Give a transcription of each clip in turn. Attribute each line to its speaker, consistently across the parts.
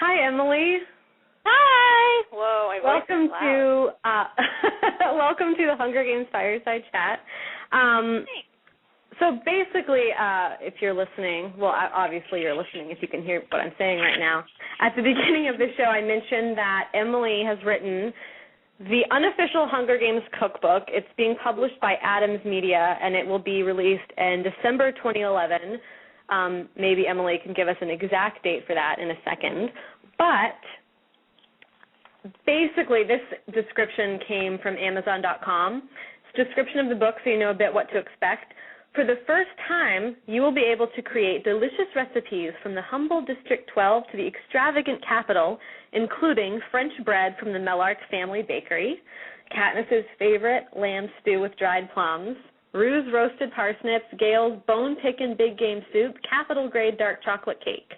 Speaker 1: Hi, Emily.
Speaker 2: Hi. Whoa, my voice
Speaker 1: Welcome
Speaker 2: is loud.
Speaker 1: to welcome to the Hunger Games Fireside Chat.
Speaker 2: Thanks.
Speaker 1: So basically, if you're listening, well, obviously you're listening if you can hear what I'm saying right now. At the beginning of the show, I mentioned that Emily has written the Unofficial Hunger Games Cookbook. It's being published by Adams Media, and it will be released in December 2011. Maybe Emily can give us an exact date for that in a second. But basically, this description came from Amazon.com. It's a description of the book so you know a bit what to expect. For the first time, you will be able to create delicious recipes from the humble District 12 to the extravagant capital, including French bread from the Mellark family bakery, Katniss's favorite lamb stew with dried plums, Rue's roasted parsnips, Gail's bone-pickin' big game soup, capital-grade dark chocolate cake.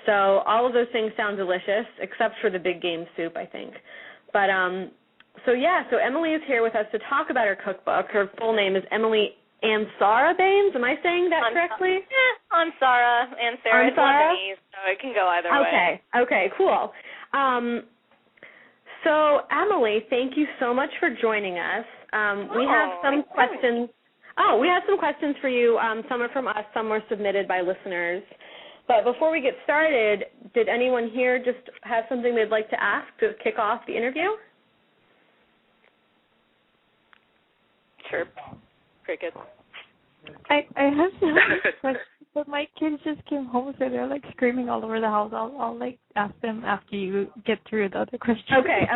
Speaker 1: So all of those things sound delicious, except for the big game soup, I think. But so Emily is here with us to talk about her cookbook. Her full name is Emily Ansara Baines. Am I saying that correctly?
Speaker 2: Ansara. Ansara is Lebanese, so it can go either way.
Speaker 1: Okay, cool. So Emily, thank you so much for joining us. We have some questions. We have some questions for you. Some are from us, some were submitted by listeners. But before we get started, did anyone here just have something they'd like to ask to kick off the interview?
Speaker 2: Sure. Crickets.
Speaker 3: I have some questions, but my kids just came home, so they're like screaming all over the house. I'll like ask them after you get through the other questions.
Speaker 1: Okay.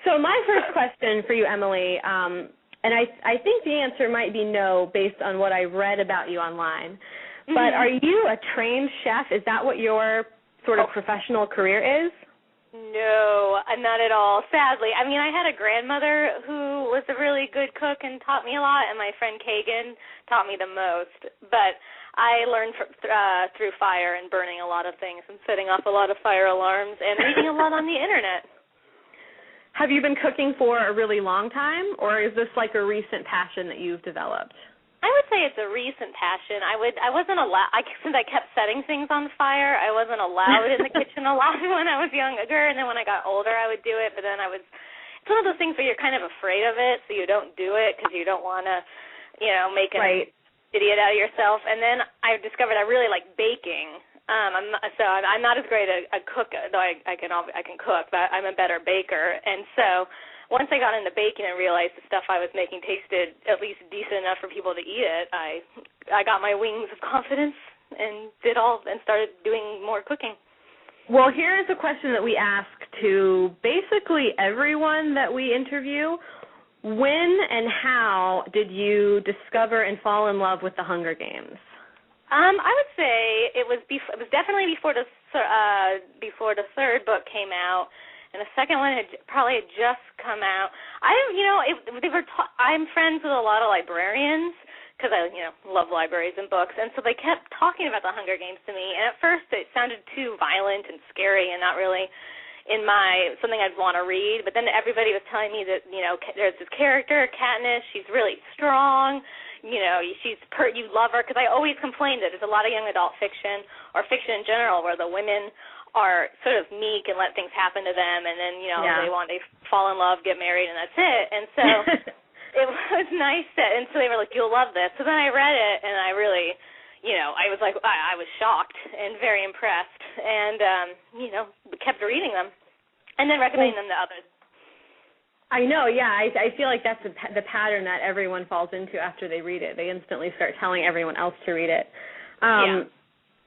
Speaker 1: So my first question for you, Emily, and I think the answer might be no based on what I read about you online. But are you a trained chef? Is that what your sort of professional career is?
Speaker 2: No, not at all, sadly. I mean, I had a grandmother who was a really good cook and taught me a lot, and my friend Kagan taught me the most. But I learned through fire and burning a lot of things and setting off a lot of fire alarms and reading a lot on the Internet.
Speaker 1: Have you been cooking for a really long time, or is this like a recent passion that you've developed?
Speaker 2: I would say it's a recent passion. I wasn't allowed, since I kept setting things on fire, I wasn't allowed in the kitchen a lot when I was younger, and then when I got older I would do it, but then it's one of those things where you're kind of afraid of it, so you don't do it because you don't want to, make an idiot out of yourself. And then I discovered I really like baking. I'm not as great a cook, though I can cook, but I'm a better baker. And so once I got into baking and realized the stuff I was making tasted at least decent enough for people to eat it, I got my wings of confidence and started doing more cooking.
Speaker 1: Well, here is a question that we ask to basically everyone that we interview. When and how did you discover and fall in love with the Hunger Games?
Speaker 2: I would say it was definitely before the third book came out. And the second one had just come out. I'm friends with a lot of librarians because I, love libraries and books, and so they kept talking about the Hunger Games to me. And at first, it sounded too violent and scary, and not really in something I'd want to read. But then everybody was telling me that there's this character, Katniss. She's really strong. You love her, because I always complained that there's a lot of young adult fiction or fiction in general where the women are sort of meek and let things happen to them, and then, they fall in love, get married, and that's it. And so it was nice and so they were like, you'll love this. So then I read it, and I really, I was like, I was shocked and very impressed, and, kept reading them and then recommending them to others.
Speaker 1: I know, yeah. I feel like that's the pattern that everyone falls into after they read it. They instantly start telling everyone else to read it.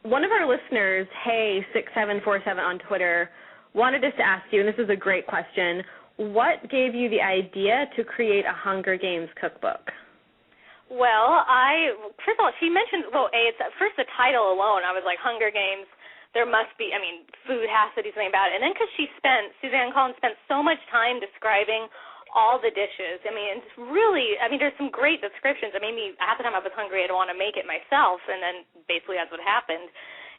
Speaker 1: One of our listeners, Hey6747 on Twitter, wanted us to ask you, and this is a great question, what gave you the idea to create a Hunger Games cookbook?
Speaker 2: Well, first of all, she mentioned, first the title alone, I was like, Hunger Games, there must be, food has to do something about it. And then because Suzanne Collins spent so much time describing all the dishes. It's really, there's some great descriptions. Half the time I was hungry, I'd want to make it myself, and then basically that's what happened,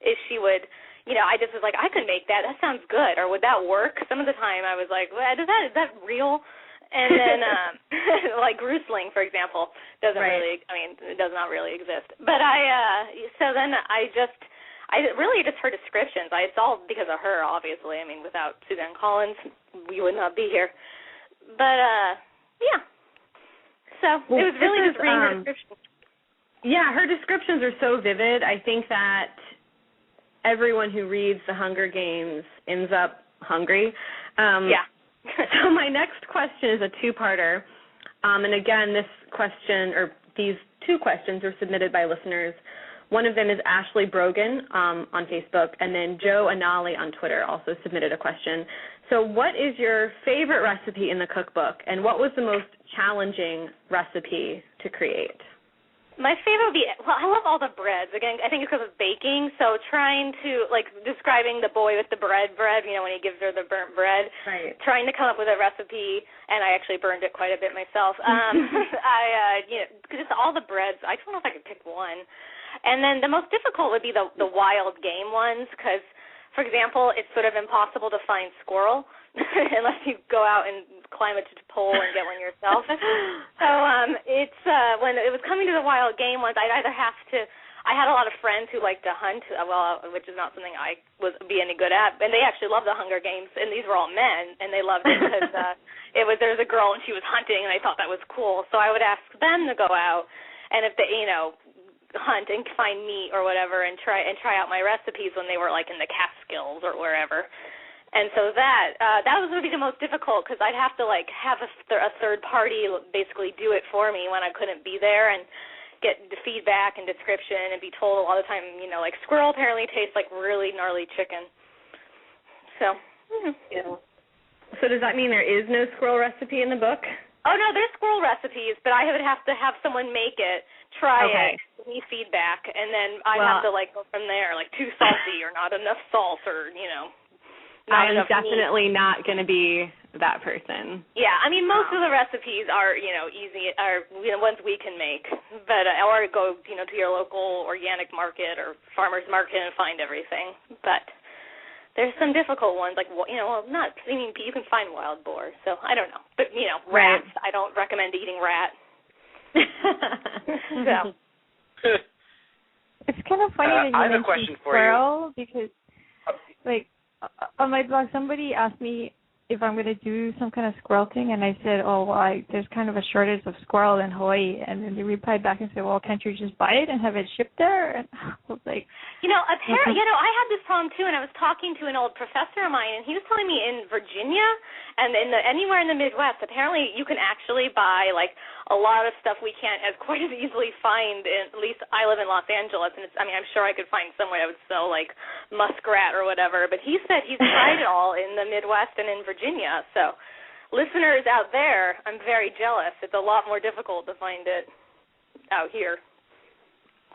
Speaker 2: is she would, I just was like, I could make that. That sounds good. Or would that work? Some of the time I was like, well, is that real? And then, like Rusling, for example, doesn't really, it does not really exist. But so then really just her descriptions. It's all because of her, obviously. I mean, without Suzanne Collins, we would not be here. But, yeah. So it was really just reading her descriptions.
Speaker 1: Yeah, her descriptions are so vivid. I think that everyone who reads The Hunger Games ends up hungry.
Speaker 2: Yeah.
Speaker 1: So my next question is a two-parter. And again, these two questions are submitted by listeners. One of them is Ashley Brogan on Facebook, and then Joe Anali on Twitter also submitted a question. So what is your favorite recipe in the cookbook, and what was the most challenging recipe to create?
Speaker 2: My favorite would be, I love all the breads. Again, I think it's because of baking, so trying to, describing the boy with the bread, when he gives her the burnt bread,
Speaker 1: right.
Speaker 2: Trying to come up with a recipe, and I actually burned it quite a bit myself. Just all the breads, I don't know if I could pick one. And then the most difficult would be the wild game ones, because, for example, it's sort of impossible to find squirrel unless you go out and climb a pole and get one yourself. So it's when it was coming to the wild game ones, I'd either have to. I had a lot of friends who liked to hunt, which is not something I would be any good at, and they actually loved the Hunger Games, and these were all men, and they loved it because there was a girl and she was hunting, and I thought that was cool. So I would ask them to go out, and if they, hunt and find meat or whatever, and try out my recipes when they were in the Catskills or wherever. And so that would be the most difficult, because I'd have to have a third party basically do it for me when I couldn't be there, and get the feedback and description and be told a lot of the time, squirrel apparently tastes like really gnarly chicken. So.
Speaker 1: Yeah. So does that mean there is no squirrel recipe in the book?
Speaker 2: Oh, no, there's squirrel recipes, but I would have to have someone make it, try it, give me feedback, and then I'd have to go from there, too salty or not enough salt or,
Speaker 1: I am definitely not going to be that person.
Speaker 2: Yeah, I mean, most of the recipes are, easy, are ones we can make, but or go, to your local organic market or farmer's market and find everything. But there's some difficult ones, you can find wild boar, so I don't know. But, rats, I don't recommend eating rat. So.
Speaker 3: It's kind of funny that you mentioned squirrel, because, on my blog, somebody asked me if I'm going to do some kind of squirrel thing, and I said, there's kind of a shortage of squirrel in Hawaii, and then they replied back and said, well, can't you just buy it and have it shipped there? And I was like...
Speaker 2: apparently, I had this problem, too, and I was talking to an old professor of mine, and he was telling me in Virginia and anywhere in the Midwest, apparently you can actually buy, a lot of stuff we can't quite as easily find, at least I live in Los Angeles, and I'm sure I could find somewhere that would sell, muskrat or whatever, but he said he's tried it all in the Midwest and in Virginia, so listeners out there, I'm very jealous. It's a lot more difficult to find it out here.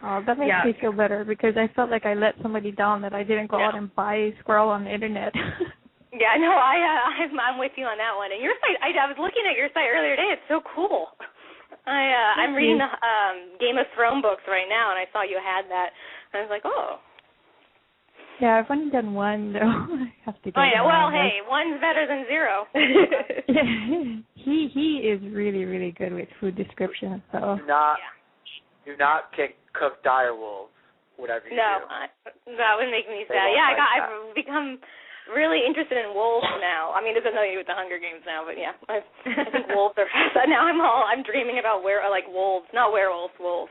Speaker 3: Oh, that makes me feel better, because I felt like I let somebody down that I didn't go out and buy squirrel on the internet.
Speaker 2: Yeah, no, I'm with you on that one. And your site, I was looking at your site earlier today. It's so cool. I'm reading the Game of Thrones books right now, and I saw you had that. And I was like, oh.
Speaker 3: Yeah, I've only done one, though. I have to get
Speaker 2: hey, one's better than zero.
Speaker 3: He is really, really good with food descriptions. So.
Speaker 4: Do not cook dire wolves, whatever you do.
Speaker 2: No, that would make me sad. Yeah, I've become really interested in wolves now. I mean, there's nothing to do with the Hunger Games now, but yeah, I think wolves are fascinating. Now I'm dreaming about wolves, not werewolves, wolves,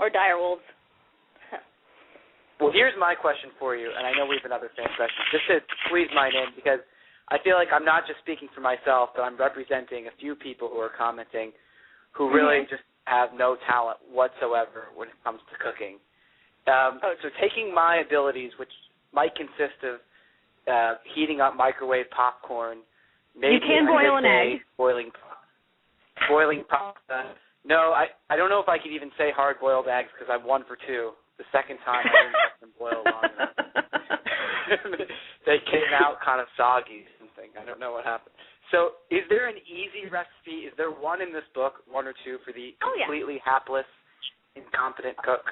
Speaker 2: or dire wolves.
Speaker 4: Well, here's my question for you, and I know we have another fan question, just to squeeze mine in, because I feel like I'm not just speaking for myself, but I'm representing a few people who are commenting who really just have no talent whatsoever when it comes to cooking. So taking my abilities, which might consist of heating up microwave popcorn, maybe
Speaker 1: you can boil an egg,
Speaker 4: boiling pasta. No, I don't know if I could even say hard-boiled eggs, because I'm 1 for 2. The second time I didn't let them boil long enough. They came out kind of soggy or something. I don't know what happened. So is there an easy recipe? Is there one in this book, one or two, for the completely hapless, incompetent cook?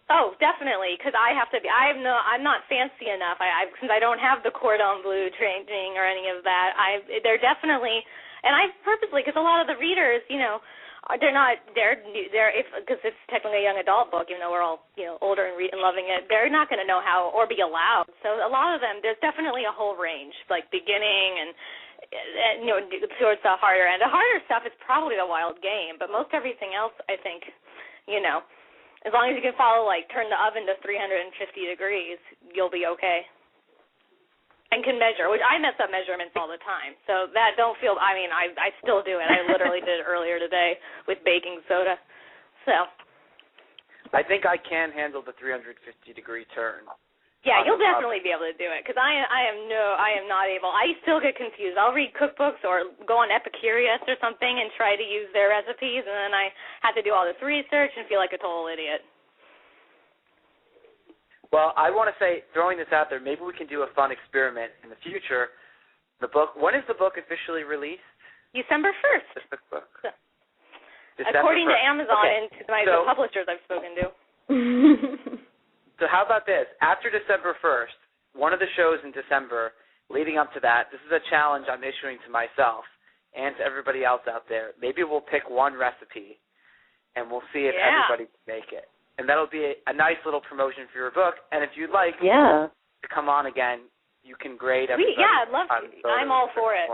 Speaker 2: Oh, definitely, because I have to be. I'm not fancy enough. Since I don't have the cordon bleu training or any of that. They're definitely, and I purposely, because a lot of the readers, They're not. Because it's technically a young adult book, even though we're all older and loving it. They're not going to know how or be allowed. So a lot of them, there's definitely a whole range, like beginning and towards the harder end. The harder stuff is probably a wild game, but most everything else, I think, as long as you can follow turn the oven to 350 degrees, you'll be okay. And can measure, which I mess up measurements all the time. So that don't feel, I still do it. I literally did it earlier today with baking soda. So.
Speaker 4: I think I can handle the 350-degree turn.
Speaker 2: Yeah, you'll definitely be able to do it because I am not able. I still get confused. I'll read cookbooks or go on Epicurious or something and try to use their recipes, and then I have to do all this research and feel like a total idiot.
Speaker 4: Well, I want to say, throwing this out there, maybe we can do a fun experiment in the future. The book. When is the book officially released?
Speaker 2: December 1st.
Speaker 4: The cookbook.
Speaker 2: So,
Speaker 4: December
Speaker 2: according
Speaker 4: 1st.
Speaker 2: to Amazon
Speaker 4: Okay.
Speaker 2: and to the publishers I've spoken to.
Speaker 4: So how about this? After December 1st, one of the shows in December, leading up to that, this is a challenge I'm issuing to myself and to everybody else out there. Maybe we'll pick one recipe, and we'll see if everybody can make it. And that'll be a nice little promotion for your book. And if you'd like to come on again, you can grade episodes.
Speaker 2: Yeah, I'd love to. I'm all for it.